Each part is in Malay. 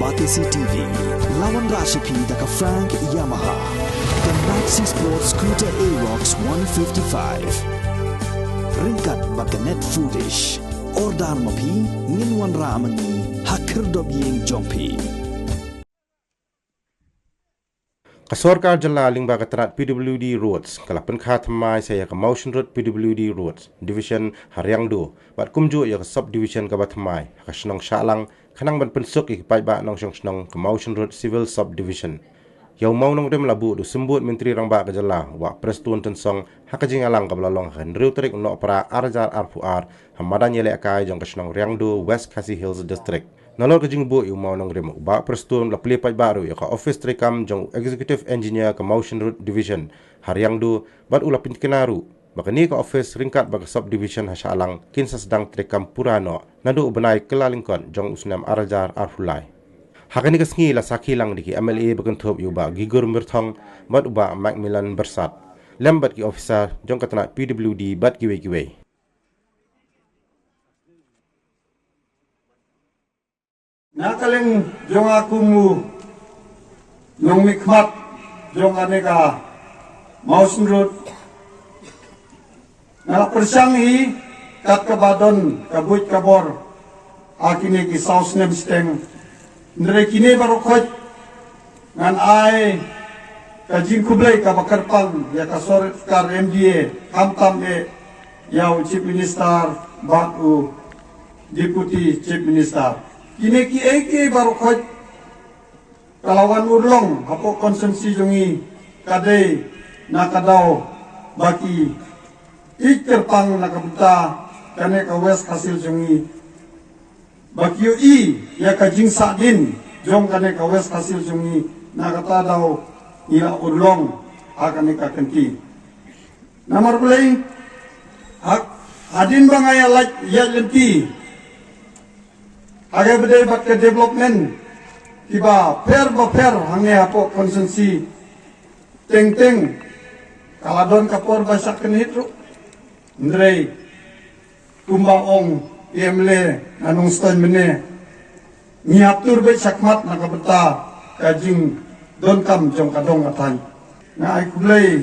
Batisi TV, lawan Rashipi daka Frank Yamaha, dan Maxi Sports Scooter Aerox 155. Ringkat baka net foodish, ordar mapi, nginwan ramani, hakir dobiyeng jompi. Kasorkar jala lingba katrat PWD Roads kalapan khatmai saya ke Motion Road PWD Roads Division Haryangdo bat kumju ya ke subdivision ke batmai ka snong shalang kanang ban pensuk ipai ba nong snong ke Motion Road Civil Subdivision yau mau nong dem labu du sembut menteri rang ba ke jala wa prestun tensong hakajing alang ka blalong han riu tarik no para arjar arfuar hamadan yele akai jong ke snong Ryangdo West Khasi Hills District. Nalor ke jingbu yung mau nang remo ba prestun la plipai baru ya ka office trekam jong executive engineer ka Motion Road Division Haryangdo bat ulapin kenaru bakani ka office ringkat bag subdivision hasalang kinsa sedang trekam purano nadu ubanai kelalingkon jong usnam arajar arfulai hakani ka sngi la sakilang diki MLA bagan thop yu ba gigur mirthong bat uba Macmillan Bersat lembat ki officer jong katana PWD bat giwe Nakaling jong aku mu nong mikmat jong aneka Motion Road na persanghi kat kabadon kabuit kabor akini ki saus nebsteng ndre kini barokot ngan ai kajing kublai ka bakarpang ya ka sorkar MDA kamtam e yau chief minister batu deputy chief minister kini ki eke baru khoj kalawan urlong hapo konsumsi jongi kadai nakadau baki ikerpang nakabuta kane ka west hasil jongi baki i ya ka jing sadin jong kane ka west hasil jongi nakata dau ila urlong akane ka kenti namar play hak adin bangaya laj ya lenti agar berdaya bat ke development tiba per hange apo konsumsi teng kaladon kapor basak kenitru ndrei kumbaong PMLE nanung ston mene ngiatur be sakmat nakabeta kajing don kam jong kadong atan na ai kulai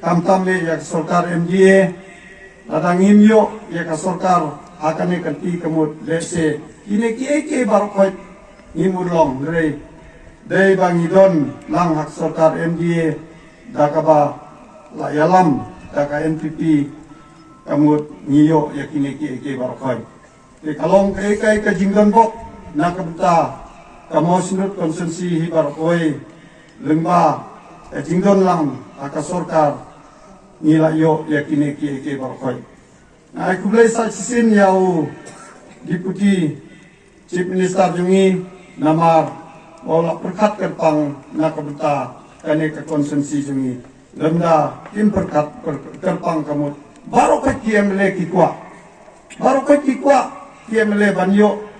tam le yak sarkar MDA ladang imyo yak sarkar akane kanti kemut lese kini ki eke barokot ngimurlong dari day bangidon lang hak sarkar MDA dakaba la yalam daka NPP kamut ngiyo ya kini ki eke barokot di kalong ke eke ka jingdon bok nakabta kamosinut konsumsi hi barokoi lengba ka jingdon lang hak sarkar ngilayo ya kini ki eke barokot na kublai sa sisin yau Deputy Chief Minister jungi namar wala perkat kerpang nakabeta kane ka konsumsi jungi lemda tim perkat kerpang kamut baru ka KMLE kikwa KMLE banyo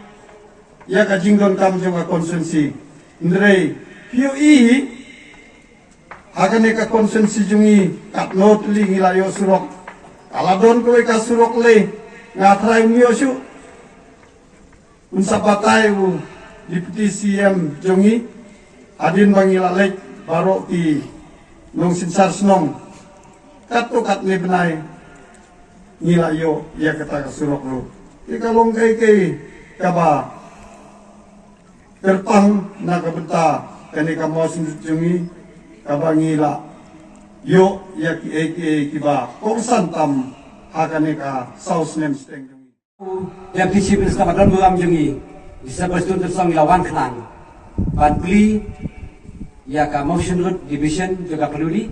ya ka jingdon kam junga konsumsi ndrei POE hakane ka konsumsi jungi kat not li ngilayo surok kaladon kowe ka surok le ngatrai ngiosu unsa batay u Deputy CM jongi adin bangilalek baro ti nong sinsar snong kat ni benai ngilayo ya kata kasurok ro ikalong kay kaba terpang nakabenta kani ka mosin jongi kaba ngila yo ya ki eke kiba kongsan tam hakane ka saus nem steng yang prinsip Ramadan buam jungi bisa berstun tersong lawan kenang bad beli ya ka Motion Road Division juga peduli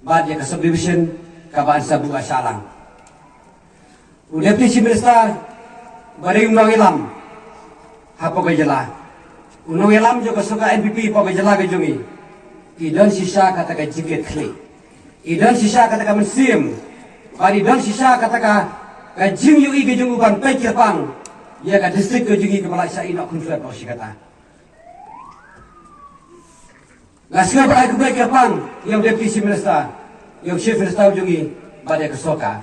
bad ya ka subdivision ka bansa buka salang udah prinsip minister bareng mangilam hapo gajala unong elam juga suka NPP po gajala gajungi idan sisa kata ka jiket kli idan sisa kata ka mensim bad idan sisa kata ka kajing yu igi jung uban pekir pang ya ka distrik ke jungi kepala isa ina kunflat ko si kata ngaska ba aku pekir pang yang deputy minister yang chief minister jungi badai kesoka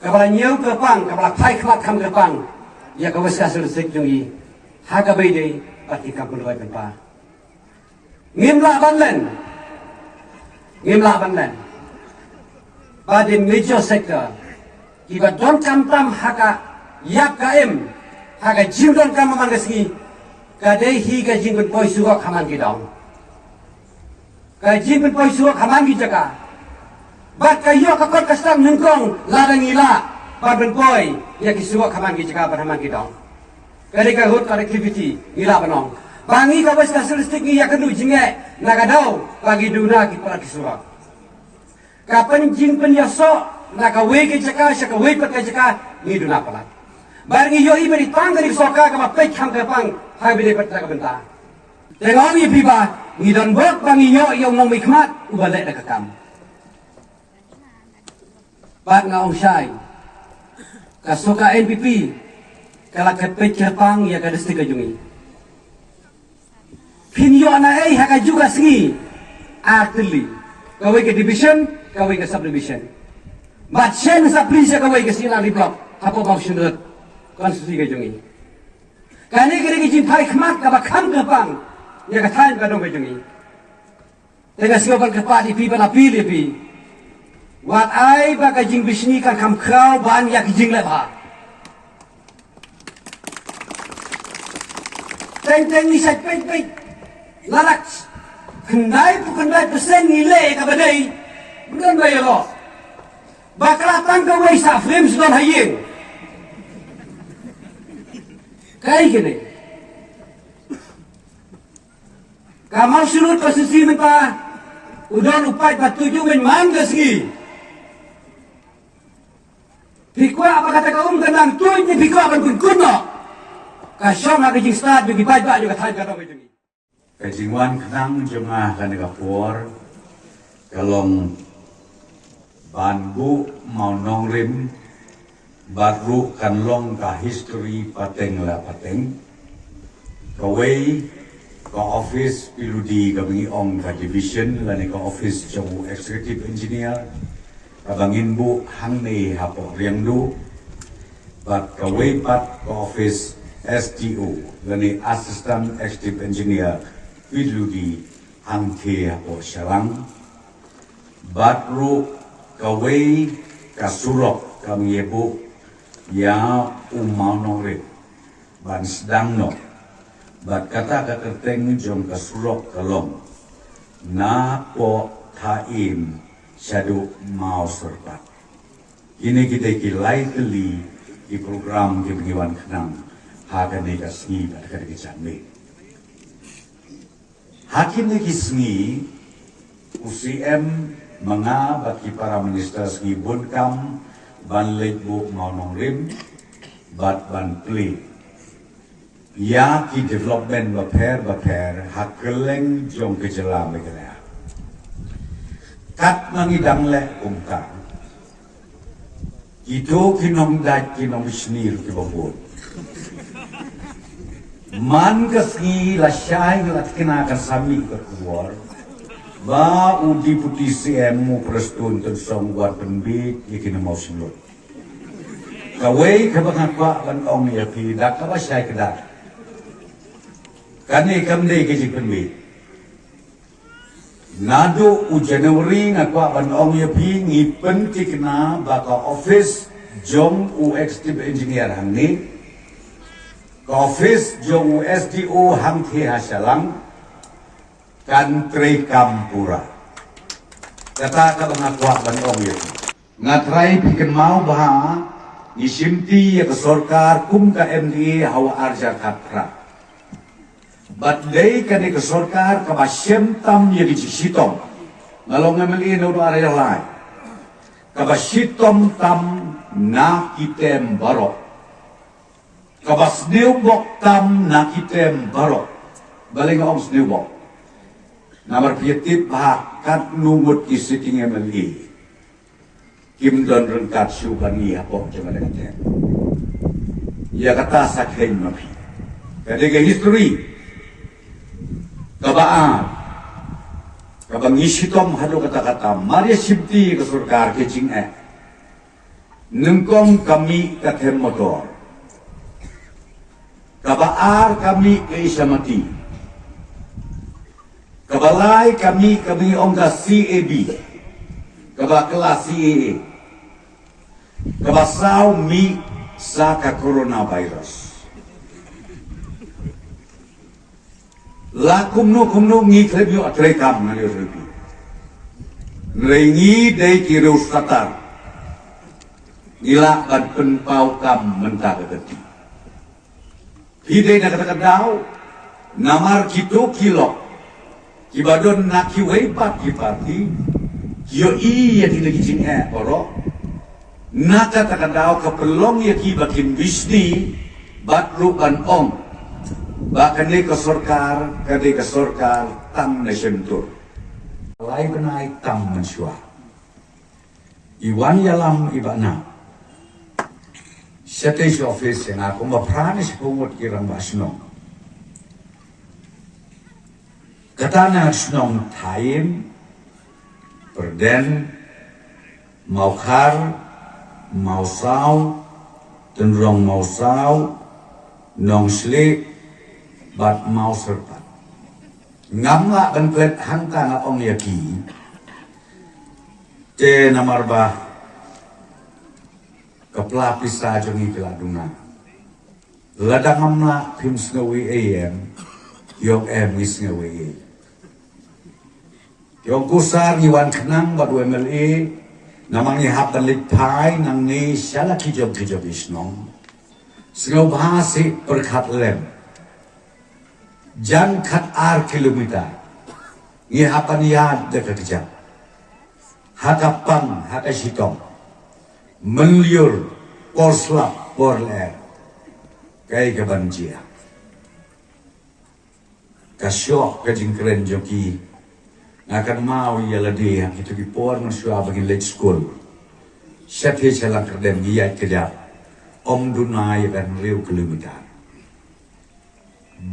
kepala nyau ke pang kepala pai kemat kam ke pang ya ka wes kasur distrik jungi haga bede pati kapulwai penpa ngimla banlen pada major sector iba don tam haka yak kaem haka jindon kam mangasgi kadai hi ka jingun poi suwa khaman ki daun ka jingun poi suwa khaman ki jaka bat kayo ka kor kastam nungkong ladang ila parben poi ya ki suwa khaman ki jaka parhaman ki daun kadai ka hot connectivity ila banong bangi ka bas kasulistik ni ya kenu jinge nagadau bagi duna ki para ki suwa kapan jing pen yaso nakawe ke jaka shakawe pat ke jaka ni duna palat barngi yo iberi tangari soka ka mapek kham ka pang hai bede pat ka benta tengong ye piba ni don bok bangi yo yo mong mikmat ubale da kakam pat nga ong shai ka soka NPP kala ka pek ka pang ya ka desti ka jungi pinyo na ai haka juga singi artili kawe ke division kawe ke subdivision Batsen sa prinsa kawai ke sila di blok apa mau sunut konstitusi ke jungi kani kiri ke jimpai khmat ka bakham ke pang ya ka thain ka dong ke jungi tega sioban ke pa di pi bana pi le pi wat ai ba ka jing bisni kan kham khau ban ya ki jing le ba teng ni sai pe lalak kendai pesen nilai ka badai bukan bayar bakal tangga waisa frames don hayeng kai gini kamal surut posisi menta udon upai patuju men manggasgi pikwa apa kata kaum kenang tuj ni pikwa ban kun kunno kasyong ha kajing start bagi pai juga thai ka dong bagi kajingwan kenang jemaah kan Singapura kalong banbu mau nongrim baru kan long ka history pateng kawai ka office piludi kami ong ka division lani ka office jamu executive engineer kabangin bu hang nei hapo riangdu bat kawai pat ka office STO lani assistant executive engineer piludi hang ke hapo Salang batru kawai kasurok kami ibu ya umau nongre ban sedang no bat kata kekerteng jom kasurok kalong na po taim syadu mau serbat ini kita kilai keli di program di pengiwan kenang hakan nekasni pada kada kecambe hakim nekisni UCM mga bagi para minister segi bunkam ban lekbu maunong rim bat ban pli ya ki development baper hakeleng jong kejelam megala kat mangidang le umka itu kinong dat kinong snir ki babon man kasgi la syai lat kena kasami ke keluar ba udi puti CM mu prestun tensong buat penbit ikin mau silut kawai kabangakwa ban ong ya pi dak ka syai kedak kani kamde ke jik penbit nado u Januari ngakwa ban ong ya pi ngipen tikna baka office jong u executive engineer hangni ka office jong u SDO hang the hasalang Kantri Kampura kata ka bangakwa ban ong ya ngatrai piken mau bah nisimti ya kesorkar kum ka MDA hawa arja katra badai kani kesorkar ka basyem tam ya dicisitom ngalong ngameli no area lain ka basyitom tam na kitem barok ka basneubok tam na kitem barok baling ong sneubok Nomor pietip bahkan numut kisiting MLE Kim don rengkat syubani apa cuma dengan dia ya kata sakhen mapi kadega history kabaan kabang isitom hado kata-kata Maria Sibti ke surga kecing nengkong kami kathem motor Kabaar kami ke Isyamati. Kabalay kami ongga CAB. Kabakla CAA. Kabasaw mi sa coronavirus. La kumno ngi krebyo atrekam na rebi. Nrengi dei kiro satar. Ila ban penpau kam mentakati. Hidai na katakadaw, namar kito kilok, kibadon na kiwaipat kipati, kiyo iya tinagijin oro, nakatakadaw kapelong ya kibakin bisni, batrupan ong, bakan ni kasorkar, kadai kasorkar, tam na sentur. Lai benai tam mensua. Iwan yalam ibana. Setiap office yang aku memperani sepuluh kirang basnong. Katana senong taim, perden, maukar, mausau, tenrong mausau, nong slik, bat mau serpat. Ngamla kan pelet hangka na ong yaki. Ce namarbah. Kapelapis saja ngi peladuna. Ladang amna pim sengawi AM, yok wis ngawi. Yok kusar ngiwan kenang badu MLA, namang ihap dan lipai nang ni syala kijab isnong. Sengaw bahasi perkat lem. Jan kat ar kilometer. Ngihapan yad dekat kijab. Hakapang hakasitong. Meliur porslap porler kay kabanjia kasyok kajingkren joki ngakan mau ya ladi yang itu di por masyua bagi late school syathe chalang kerdem giyat kejap om dunai kan riu kilometer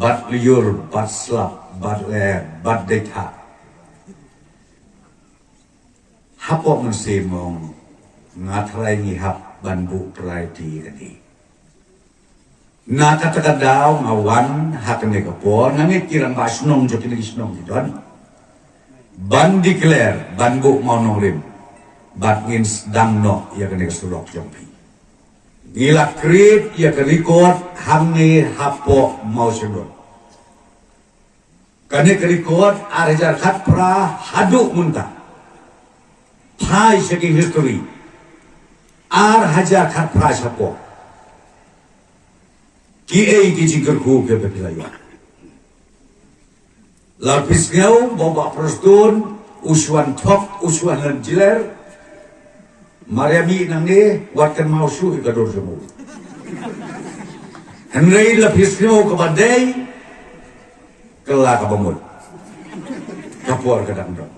bat liur bat slap bat ler bat deta hapo mensemong ngatrai ngihap banbu perai di kani. Nakatakadaw ngawan hakane kapo nangit kirang basnong joki lagi snong gidon. Ban declare banbu mau rim. Bat ngin dang no ya kane kasulok jompi. Gila krit ya ke record hamne hapo mau sedot. Kane ke record arejar khat pra haduk muntah. Thai seki history. Ar haja khat prasapo ki ei ki jingkar ku ke bepilaya lapis ngau bomba prostun uswan tok uswan lanjiler mariami nange watkan mau su ikador jemu henrei lapis ngau ke badai kelak abamut kapuar kadang dong